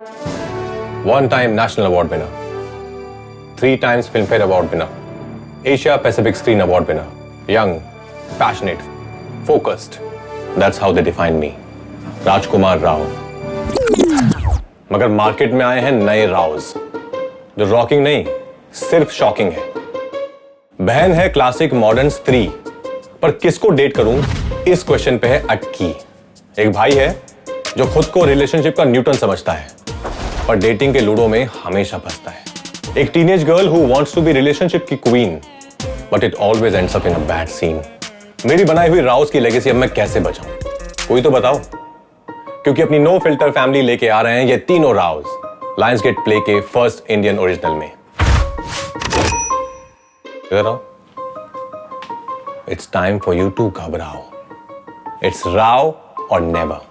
1 time National Award winner, 3 times Filmfare Award winner, Asia Pacific Screen Award winner, young, passionate, focused. That's how they define me. राजकुमार राव। मगर market में आए हैं नए Rouse, जो rocking नहीं सिर्फ शॉकिंग है। बहन है क्लासिक मॉडर्न स्त्री, पर किसको डेट करूं इस क्वेश्चन पे है अटकी। एक भाई है जो खुद को रिलेशनशिप का न्यूटन समझता है, पर डेटिंग के लूडो में हमेशा फंसता है। एक teenage girl who wants to be relationship की queen, but it always ends up in a bad scene. मेरी बनाई हुई राउस की लेगेसी अब मैं कैसे बचाऊं? कोई तो बताओ, क्योंकि अपनी नो फिल्टर फैमिली लेके आ रहे हैं ये तीनों राउस लायंसगेट प्ले के फर्स्ट इंडियन ओरिजिनल में। इधर आओ। It's time for you to घबराओ। इट्स राव और नेवर।